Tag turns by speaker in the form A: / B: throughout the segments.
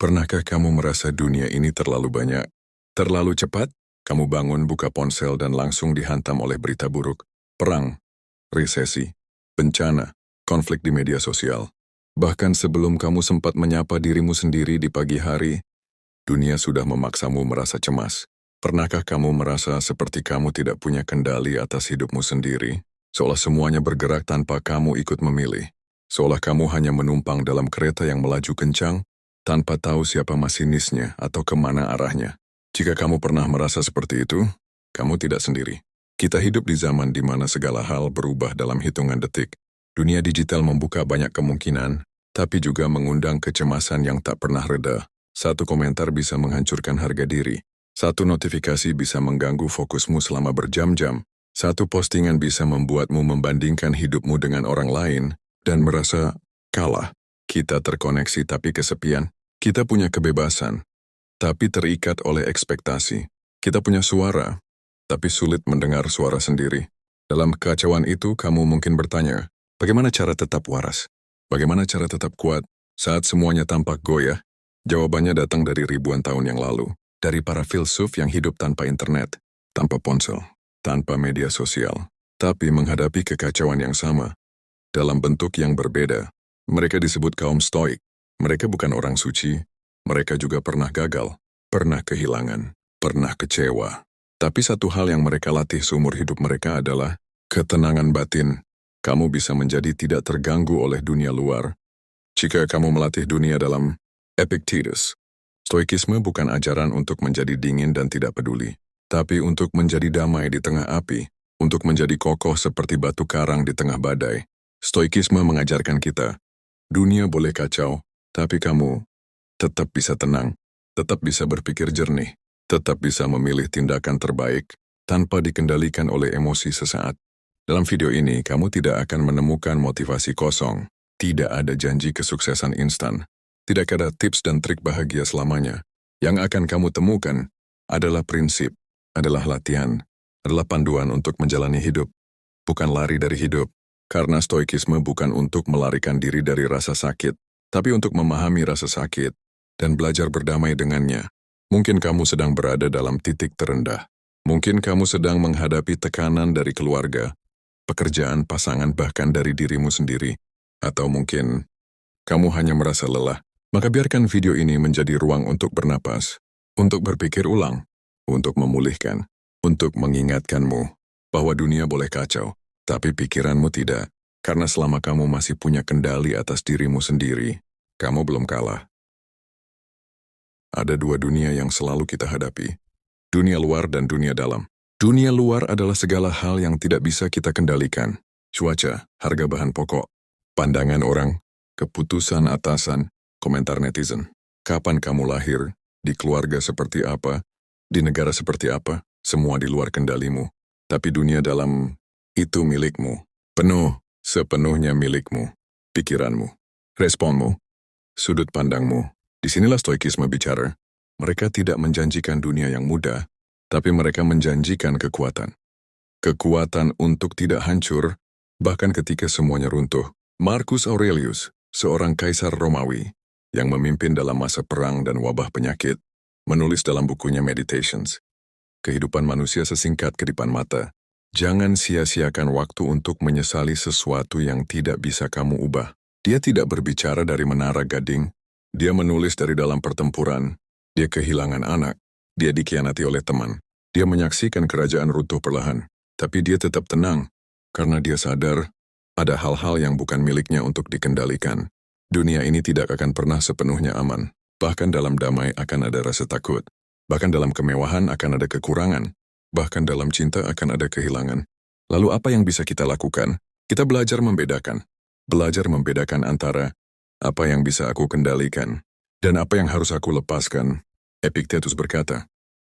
A: Pernahkah kamu merasa dunia ini terlalu banyak, terlalu cepat? Kamu bangun, buka ponsel, dan langsung dihantam oleh berita buruk. Perang, resesi, bencana, konflik di media sosial. Bahkan sebelum kamu sempat menyapa dirimu sendiri di pagi hari, dunia sudah memaksamu merasa cemas. Pernahkah kamu merasa seperti kamu tidak punya kendali atas hidupmu sendiri? Seolah semuanya bergerak tanpa kamu ikut memilih. Seolah kamu hanya menumpang dalam kereta yang melaju kencang, tanpa tahu siapa masinisnya atau kemana arahnya. Jika kamu pernah merasa seperti itu, kamu tidak sendiri. Kita hidup di zaman di mana segala hal berubah dalam hitungan detik. Dunia digital membuka banyak kemungkinan, tapi juga mengundang kecemasan yang tak pernah reda. Satu komentar bisa menghancurkan harga diri. Satu notifikasi bisa mengganggu fokusmu selama berjam-jam. Satu postingan bisa membuatmu membandingkan hidupmu dengan orang lain dan merasa kalah. Kita terkoneksi tapi kesepian. Kita punya kebebasan, tapi terikat oleh ekspektasi. Kita punya suara, tapi sulit mendengar suara sendiri. Dalam kekacauan itu, kamu mungkin bertanya, bagaimana cara tetap waras? Bagaimana cara tetap kuat saat semuanya tampak goyah? Jawabannya datang dari ribuan tahun yang lalu. Dari para filsuf yang hidup tanpa internet, tanpa ponsel, tanpa media sosial, tapi menghadapi kekacauan yang sama. Dalam bentuk yang berbeda, mereka disebut kaum Stoik. Mereka bukan orang suci, mereka juga pernah gagal, pernah kehilangan, pernah kecewa. Tapi satu hal yang mereka latih seumur hidup mereka adalah ketenangan batin. Kamu bisa menjadi tidak terganggu oleh dunia luar. Jika kamu melatih dunia dalam Epictetus, Stoikisme bukan ajaran untuk menjadi dingin dan tidak peduli, tapi untuk menjadi damai di tengah api, untuk menjadi kokoh seperti batu karang di tengah badai. Stoikisme mengajarkan kita, dunia boleh kacau, tapi kamu tetap bisa tenang, tetap bisa berpikir jernih, tetap bisa memilih tindakan terbaik tanpa dikendalikan oleh emosi sesaat. Dalam video ini, kamu tidak akan menemukan motivasi kosong, tidak ada janji kesuksesan instan, tidak ada tips dan trik bahagia selamanya. Yang akan kamu temukan adalah prinsip, adalah latihan, adalah panduan untuk menjalani hidup, bukan lari dari hidup. Karena stoikisme bukan untuk melarikan diri dari rasa sakit, tapi untuk memahami rasa sakit dan belajar berdamai dengannya. Mungkin kamu sedang berada dalam titik terendah. Mungkin kamu sedang menghadapi tekanan dari keluarga, pekerjaan, pasangan, bahkan dari dirimu sendiri. Atau mungkin kamu hanya merasa lelah. Maka biarkan video ini menjadi ruang untuk bernapas, untuk berpikir ulang, untuk memulihkan, untuk mengingatkanmu bahwa dunia boleh kacau, tapi pikiranmu tidak. Karena selama kamu masih punya kendali atas dirimu sendiri, kamu belum kalah. Ada dua dunia yang selalu kita hadapi, dunia luar dan dunia dalam. Dunia luar adalah segala hal yang tidak bisa kita kendalikan. Cuaca, harga bahan pokok, pandangan orang, keputusan atasan, komentar netizen. Kapan kamu lahir, di keluarga seperti apa, di negara seperti apa, semua di luar kendalimu. Tapi dunia dalam itu milikmu, penuh, sepenuhnya milikmu, pikiranmu, responmu, sudut pandangmu. Disinilah stoikisme bicara. Mereka tidak menjanjikan dunia yang mudah, tapi mereka menjanjikan kekuatan. Kekuatan untuk tidak hancur, bahkan ketika semuanya runtuh. Marcus Aurelius, seorang kaisar Romawi, yang memimpin dalam masa perang dan wabah penyakit, menulis dalam bukunya Meditations, kehidupan manusia sesingkat kedipan mata. Jangan sia-siakan waktu untuk menyesali sesuatu yang tidak bisa kamu ubah. Dia tidak berbicara dari menara gading. Dia menulis dari dalam pertempuran. Dia kehilangan anak. Dia dikhianati oleh teman. Dia menyaksikan kerajaan runtuh perlahan. Tapi dia tetap tenang, karena dia sadar ada hal-hal yang bukan miliknya untuk dikendalikan. Dunia ini tidak akan pernah sepenuhnya aman. Bahkan dalam damai akan ada rasa takut. Bahkan dalam kemewahan akan ada kekurangan. Bahkan dalam cinta akan ada kehilangan. Lalu apa yang bisa kita lakukan? Kita belajar membedakan. Belajar membedakan antara apa yang bisa aku kendalikan dan apa yang harus aku lepaskan. Epictetus berkata,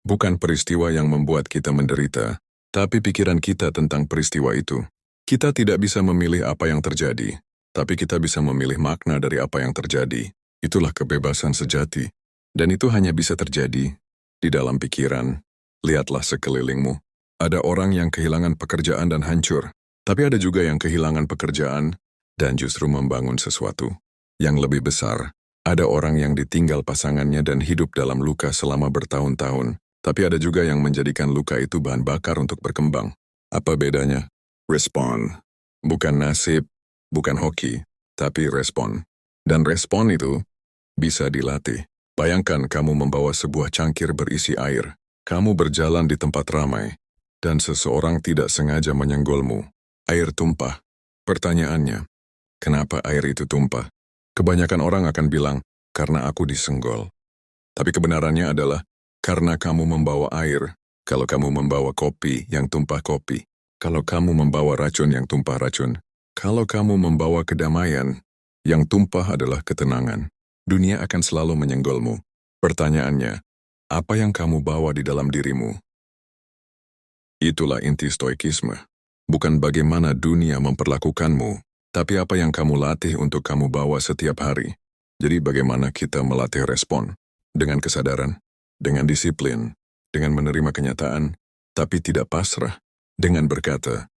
A: bukan peristiwa yang membuat kita menderita, tapi pikiran kita tentang peristiwa itu. Kita tidak bisa memilih apa yang terjadi, tapi kita bisa memilih makna dari apa yang terjadi. Itulah kebebasan sejati. Dan itu hanya bisa terjadi di dalam pikiran. Lihatlah sekelilingmu. Ada orang yang kehilangan pekerjaan dan hancur, tapi ada juga yang kehilangan pekerjaan dan justru membangun sesuatu yang lebih besar. Ada orang yang ditinggal pasangannya dan hidup dalam luka selama bertahun-tahun, tapi ada juga yang menjadikan luka itu bahan bakar untuk berkembang. Apa bedanya? Respon. Bukan nasib, bukan hoki, tapi respon. Dan respon itu bisa dilatih. Bayangkan kamu membawa sebuah cangkir berisi air. Kamu berjalan di tempat ramai, dan seseorang tidak sengaja menyenggolmu. Air tumpah. Pertanyaannya, kenapa air itu tumpah? Kebanyakan orang akan bilang, karena aku disenggol. Tapi kebenarannya adalah, karena kamu membawa air. Kalau kamu membawa kopi yang tumpah kopi. Kalau kamu membawa racun yang tumpah racun. Kalau kamu membawa kedamaian, yang tumpah adalah ketenangan. Dunia akan selalu menyenggolmu. Pertanyaannya, apa yang kamu bawa di dalam dirimu? Itulah inti stoikisme. Bukan bagaimana dunia memperlakukanmu, tapi apa yang kamu latih untuk kamu bawa setiap hari. Jadi bagaimana kita melatih respon? Dengan kesadaran, dengan disiplin, dengan menerima kenyataan, tapi tidak pasrah. Dengan berkata,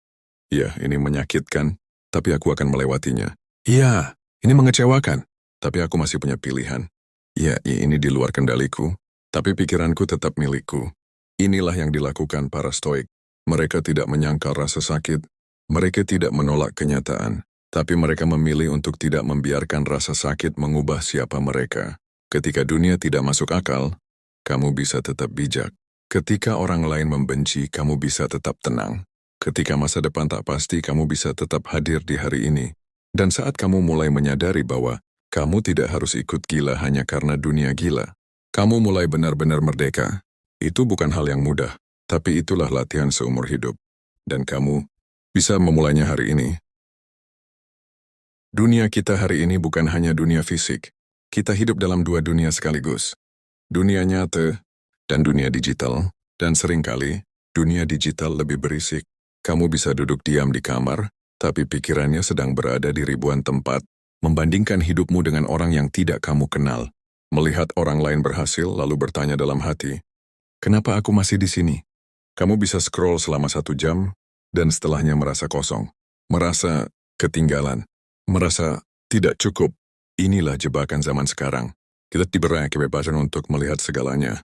A: ya ini menyakitkan, tapi aku akan melewatinya. Ya, ini mengecewakan, tapi aku masih punya pilihan. Ya, ini di luar kendaliku, tapi pikiranku tetap milikku. Inilah yang dilakukan para stoik. Mereka tidak menyangkal rasa sakit, mereka tidak menolak kenyataan, tapi mereka memilih untuk tidak membiarkan rasa sakit mengubah siapa mereka. Ketika dunia tidak masuk akal, kamu bisa tetap bijak. Ketika orang lain membenci, kamu bisa tetap tenang. Ketika masa depan tak pasti, kamu bisa tetap hadir di hari ini. Dan saat kamu mulai menyadari bahwa kamu tidak harus ikut gila hanya karena dunia gila, kamu mulai benar-benar merdeka. Itu bukan hal yang mudah, tapi itulah latihan seumur hidup. Dan kamu bisa memulainya hari ini. Dunia kita hari ini bukan hanya dunia fisik. Kita hidup dalam dua dunia sekaligus. Dunia nyata dan dunia digital. Dan seringkali, dunia digital lebih berisik. Kamu bisa duduk diam di kamar, tapi pikirannya sedang berada di ribuan tempat, membandingkan hidupmu dengan orang yang tidak kamu kenal. Melihat orang lain berhasil, lalu bertanya dalam hati, kenapa aku masih di sini? Kamu bisa scroll selama 1 jam, dan setelahnya merasa kosong. Merasa ketinggalan. Merasa tidak cukup. Inilah jebakan zaman sekarang. Kita diberi kebebasan untuk melihat segalanya,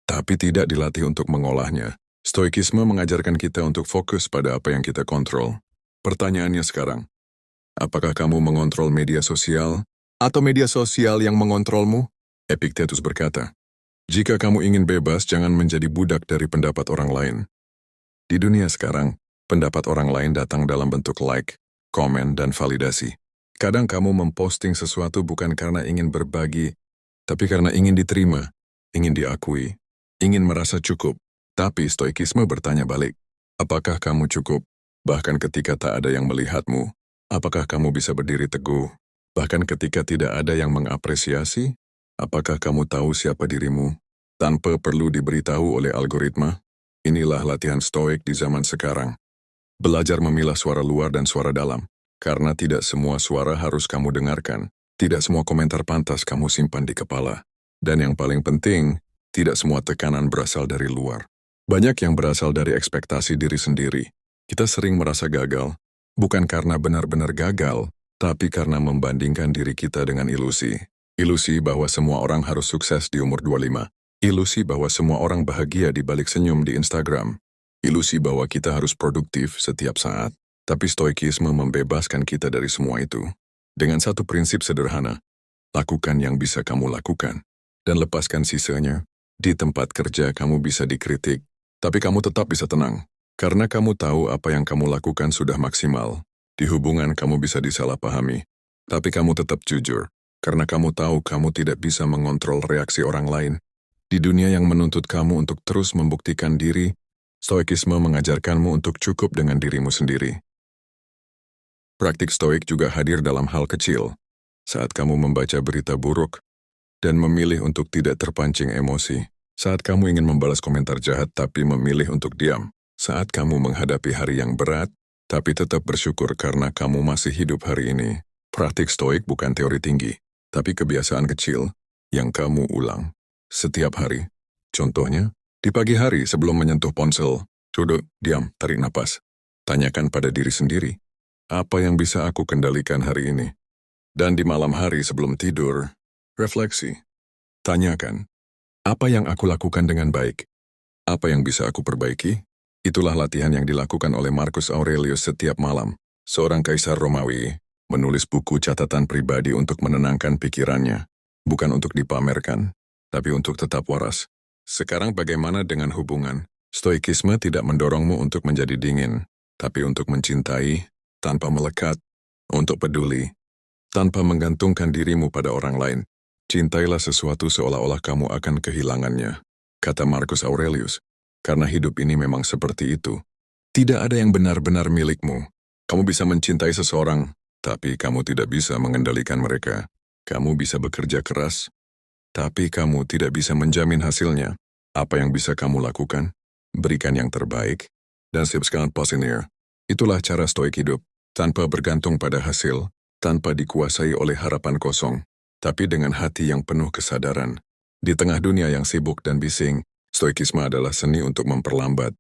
A: tapi tidak dilatih untuk mengolahnya. Stoikisme mengajarkan kita untuk fokus pada apa yang kita kontrol. Pertanyaannya sekarang, apakah kamu mengontrol media sosial, atau media sosial yang mengontrolmu? Epictetus berkata, jika kamu ingin bebas, jangan menjadi budak dari pendapat orang lain. Di dunia sekarang, pendapat orang lain datang dalam bentuk like, komen, dan validasi. Kadang kamu memposting sesuatu bukan karena ingin berbagi, tapi karena ingin diterima, ingin diakui, ingin merasa cukup. Tapi stoikisme bertanya balik, apakah kamu cukup? Bahkan ketika tak ada yang melihatmu, apakah kamu bisa berdiri teguh? Bahkan ketika tidak ada yang mengapresiasi, apakah kamu tahu siapa dirimu? Tanpa perlu diberitahu oleh algoritma, inilah latihan stoik di zaman sekarang. Belajar memilah suara luar dan suara dalam, karena tidak semua suara harus kamu dengarkan. Tidak semua komentar pantas kamu simpan di kepala. Dan yang paling penting, tidak semua tekanan berasal dari luar. Banyak yang berasal dari ekspektasi diri sendiri. Kita sering merasa gagal, bukan karena benar-benar gagal, tapi karena membandingkan diri kita dengan ilusi. Ilusi bahwa semua orang harus sukses di umur 25. Ilusi bahwa semua orang bahagia di balik senyum di Instagram. Ilusi bahwa kita harus produktif setiap saat. Tapi stoikisme membebaskan kita dari semua itu. Dengan satu prinsip sederhana, lakukan yang bisa kamu lakukan, dan lepaskan sisanya. Di tempat kerja kamu bisa dikritik, tapi kamu tetap bisa tenang, karena kamu tahu apa yang kamu lakukan sudah maksimal. Di hubungan kamu bisa disalahpahami, tapi kamu tetap jujur, karena kamu tahu kamu tidak bisa mengontrol reaksi orang lain. Di dunia yang menuntut kamu untuk terus membuktikan diri, stoikisme mengajarkanmu untuk cukup dengan dirimu sendiri. Praktik stoik juga hadir dalam hal kecil, saat kamu membaca berita buruk, dan memilih untuk tidak terpancing emosi, saat kamu ingin membalas komentar jahat tapi memilih untuk diam, saat kamu menghadapi hari yang berat, tapi tetap bersyukur karena kamu masih hidup hari ini. Praktik stoik bukan teori tinggi, tapi kebiasaan kecil yang kamu ulang setiap hari. Contohnya, di pagi hari sebelum menyentuh ponsel, duduk, diam, tarik napas. Tanyakan pada diri sendiri, apa yang bisa aku kendalikan hari ini? Dan di malam hari sebelum tidur, Refleksi. Tanyakan, apa yang aku lakukan dengan baik? Apa yang bisa aku perbaiki? Itulah latihan yang dilakukan oleh Marcus Aurelius setiap malam. Seorang kaisar Romawi menulis buku catatan pribadi untuk menenangkan pikirannya. Bukan untuk dipamerkan, tapi untuk tetap waras. Sekarang bagaimana dengan hubungan? Stoikisme tidak mendorongmu untuk menjadi dingin, tapi untuk mencintai, tanpa melekat, untuk peduli, tanpa menggantungkan dirimu pada orang lain. Cintailah sesuatu seolah-olah kamu akan kehilangannya, kata Marcus Aurelius, karena hidup ini memang seperti itu. Tidak ada yang benar-benar milikmu. Kamu bisa mencintai seseorang, tapi kamu tidak bisa mengendalikan mereka. Kamu bisa bekerja keras, tapi kamu tidak bisa menjamin hasilnya. Apa yang bisa kamu lakukan? Berikan yang terbaik, dan siapkan positif. Itulah cara stoik hidup, tanpa bergantung pada hasil, tanpa dikuasai oleh harapan kosong, tapi dengan hati yang penuh kesadaran. Di tengah dunia yang sibuk dan bising, stoikisme adalah seni untuk memperlambat,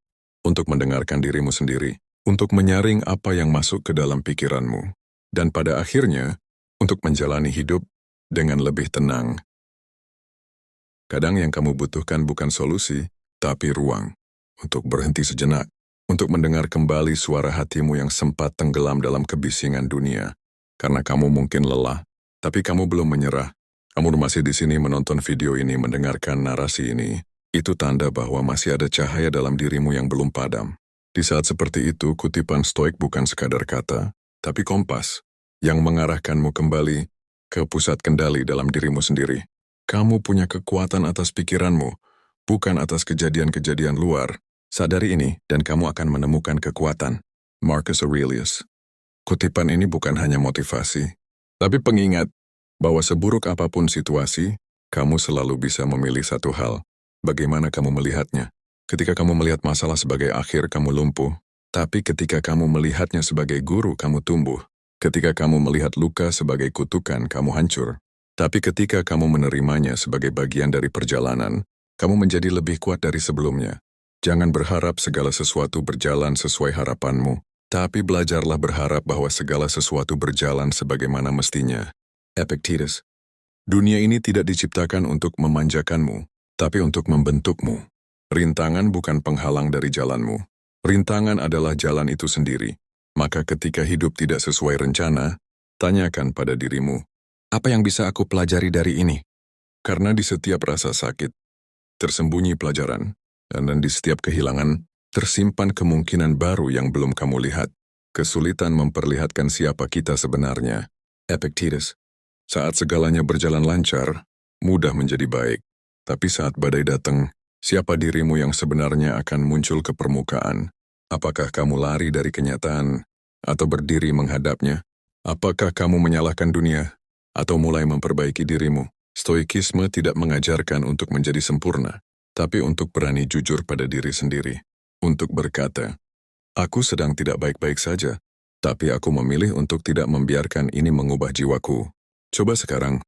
A: untuk mendengarkan dirimu sendiri, untuk menyaring apa yang masuk ke dalam pikiranmu, dan pada akhirnya, untuk menjalani hidup dengan lebih tenang. Kadang yang kamu butuhkan bukan solusi, tapi ruang. Untuk berhenti sejenak, untuk mendengar kembali suara hatimu yang sempat tenggelam dalam kebisingan dunia. Karena kamu mungkin lelah, tapi kamu belum menyerah. Kamu masih di sini menonton video ini, mendengarkan narasi ini. Itu tanda bahwa masih ada cahaya dalam dirimu yang belum padam. Di saat seperti itu, kutipan stoik bukan sekadar kata, tapi kompas yang mengarahkanmu kembali ke pusat kendali dalam dirimu sendiri. Kamu punya kekuatan atas pikiranmu, bukan atas kejadian-kejadian luar. Sadari ini, dan kamu akan menemukan kekuatan. Marcus Aurelius. Kutipan ini bukan hanya motivasi, tapi pengingat bahwa seburuk apapun situasi, kamu selalu bisa memilih satu hal. Bagaimana kamu melihatnya? Ketika kamu melihat masalah sebagai akhir, kamu lumpuh. Tapi ketika kamu melihatnya sebagai guru, kamu tumbuh. Ketika kamu melihat luka sebagai kutukan, kamu hancur. Tapi ketika kamu menerimanya sebagai bagian dari perjalanan, kamu menjadi lebih kuat dari sebelumnya. Jangan berharap segala sesuatu berjalan sesuai harapanmu, tapi belajarlah berharap bahwa segala sesuatu berjalan sebagaimana mestinya. Epictetus. Dunia ini tidak diciptakan untuk memanjakanmu, tapi untuk membentukmu. Rintangan bukan penghalang dari jalanmu. Rintangan adalah jalan itu sendiri. Maka ketika hidup tidak sesuai rencana, tanyakan pada dirimu, apa yang bisa aku pelajari dari ini? Karena di setiap rasa sakit, tersembunyi pelajaran. Dan di setiap kehilangan, tersimpan kemungkinan baru yang belum kamu lihat. Kesulitan memperlihatkan siapa kita sebenarnya. Epictetus. Saat segalanya berjalan lancar, mudah menjadi baik. Tapi saat badai datang, siapa dirimu yang sebenarnya akan muncul ke permukaan? Apakah kamu lari dari kenyataan, atau berdiri menghadapnya? Apakah kamu menyalahkan dunia, atau mulai memperbaiki dirimu? Stoikisme tidak mengajarkan untuk menjadi sempurna, tapi untuk berani jujur pada diri sendiri. Untuk berkata, aku sedang tidak baik-baik saja, tapi aku memilih untuk tidak membiarkan ini mengubah jiwaku. Coba sekarang,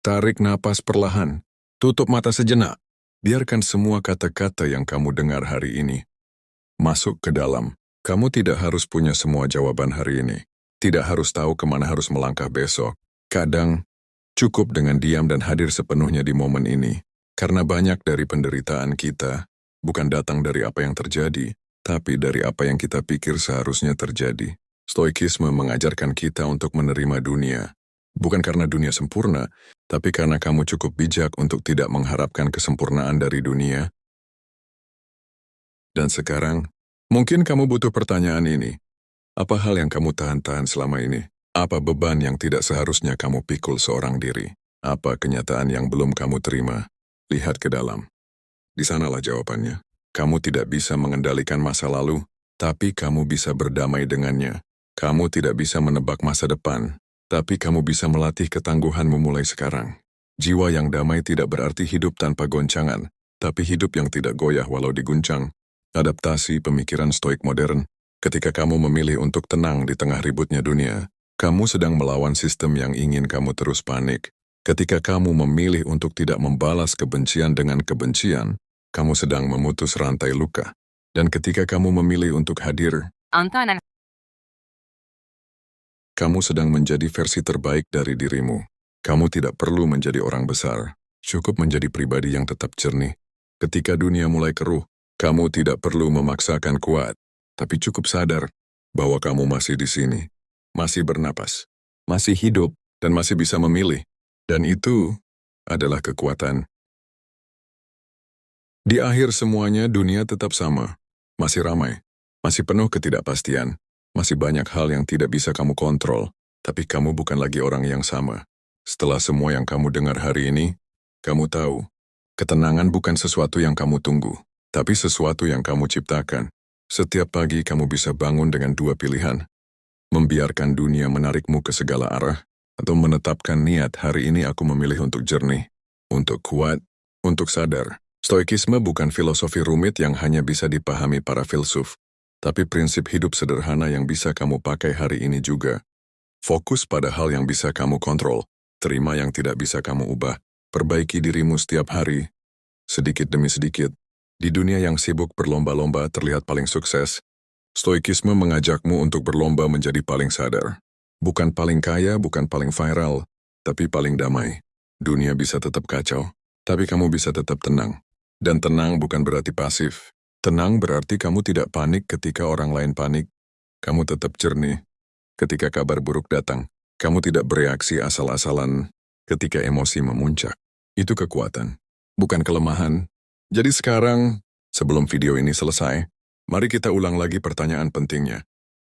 A: tarik napas perlahan, tutup mata sejenak, biarkan semua kata-kata yang kamu dengar hari ini masuk ke dalam. Kamu tidak harus punya semua jawaban hari ini, tidak harus tahu kemana harus melangkah besok. Kadang, cukup dengan diam dan hadir sepenuhnya di momen ini. Karena banyak dari penderitaan kita bukan datang dari apa yang terjadi, tapi dari apa yang kita pikir seharusnya terjadi. Stoikisme mengajarkan kita untuk menerima dunia, bukan karena dunia sempurna, tapi karena kamu cukup bijak untuk tidak mengharapkan kesempurnaan dari dunia. Dan sekarang, mungkin kamu butuh pertanyaan ini. Apa hal yang kamu tahan-tahan selama ini? Apa beban yang tidak seharusnya kamu pikul seorang diri? Apa kenyataan yang belum kamu terima? Lihat ke dalam. Di sanalah jawabannya. Kamu tidak bisa mengendalikan masa lalu, tapi kamu bisa berdamai dengannya. Kamu tidak bisa menebak masa depan, tapi kamu bisa melatih ketangguhanmu mulai sekarang. Jiwa yang damai tidak berarti hidup tanpa goncangan, tapi hidup yang tidak goyah walau diguncang. Adaptasi pemikiran stoik modern. Ketika kamu memilih untuk tenang di tengah ributnya dunia, kamu sedang melawan sistem yang ingin kamu terus panik. Ketika kamu memilih untuk tidak membalas kebencian dengan kebencian, kamu sedang memutus rantai luka. Dan ketika kamu memilih untuk hadir, kamu sedang menjadi versi terbaik dari dirimu. Kamu tidak perlu menjadi orang besar. Cukup menjadi pribadi yang tetap jernih. Ketika dunia mulai keruh, kamu tidak perlu memaksakan kuat. Tapi cukup sadar bahwa kamu masih di sini. Masih bernapas. Masih hidup. Dan masih bisa memilih. Dan itu adalah kekuatan. Di akhir semuanya, dunia tetap sama. Masih ramai. Masih penuh ketidakpastian. Masih banyak hal yang tidak bisa kamu kontrol. Tapi kamu bukan lagi orang yang sama. Setelah semua yang kamu dengar hari ini, kamu tahu, ketenangan bukan sesuatu yang kamu tunggu, tapi sesuatu yang kamu ciptakan. Setiap pagi kamu bisa bangun dengan dua pilihan. Membiarkan dunia menarikmu ke segala arah, atau menetapkan niat hari ini aku memilih untuk jernih, untuk kuat, untuk sadar. Stoikisme bukan filosofi rumit yang hanya bisa dipahami para filsuf, tapi prinsip hidup sederhana yang bisa kamu pakai hari ini juga. Fokus pada hal yang bisa kamu kontrol. Terima yang tidak bisa kamu ubah. Perbaiki dirimu setiap hari, sedikit demi sedikit. Di dunia yang sibuk berlomba-lomba terlihat paling sukses, Stoikisme mengajakmu untuk berlomba menjadi paling sadar. Bukan paling kaya, bukan paling viral, tapi paling damai. Dunia bisa tetap kacau, tapi kamu bisa tetap tenang. Dan tenang bukan berarti pasif. Tenang berarti kamu tidak panik ketika orang lain panik. Kamu tetap jernih ketika kabar buruk datang. Kamu tidak bereaksi asal-asalan ketika emosi memuncak. Itu kekuatan, bukan kelemahan. Jadi sekarang, sebelum video ini selesai, mari kita ulang lagi pertanyaan pentingnya.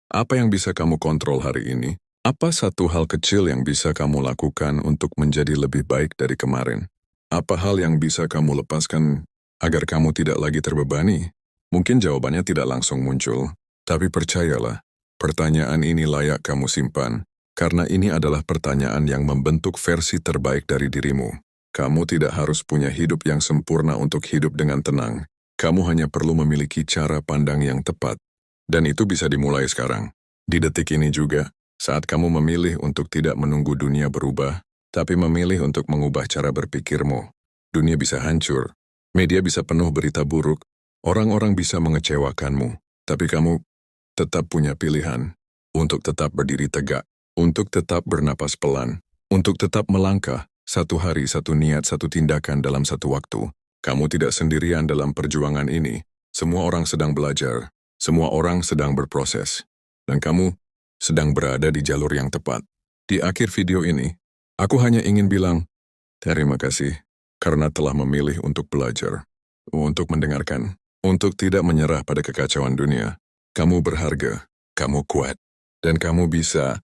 A: Apa yang bisa kamu kontrol hari ini? Apa satu hal kecil yang bisa kamu lakukan untuk menjadi lebih baik dari kemarin? Apa hal yang bisa kamu lepaskan agar kamu tidak lagi terbebani? Mungkin jawabannya tidak langsung muncul, tapi percayalah, pertanyaan ini layak kamu simpan. Karena ini adalah pertanyaan yang membentuk versi terbaik dari dirimu. Kamu tidak harus punya hidup yang sempurna untuk hidup dengan tenang. Kamu hanya perlu memiliki cara pandang yang tepat. Dan itu bisa dimulai sekarang. Di detik ini juga, saat kamu memilih untuk tidak menunggu dunia berubah, tapi memilih untuk mengubah cara berpikirmu. Dunia bisa hancur. Media bisa penuh berita buruk. Orang-orang bisa mengecewakanmu. Tapi kamu tetap punya pilihan untuk tetap berdiri tegak. Untuk tetap bernapas pelan, untuk tetap melangkah, satu hari, satu niat, satu tindakan dalam satu waktu. Kamu tidak sendirian dalam perjuangan ini. Semua orang sedang belajar, semua orang sedang berproses. Dan kamu sedang berada di jalur yang tepat. Di akhir video ini, aku hanya ingin bilang, terima kasih, karena telah memilih untuk belajar, untuk mendengarkan, untuk tidak menyerah pada kekacauan dunia. Kamu berharga, kamu kuat, dan kamu bisa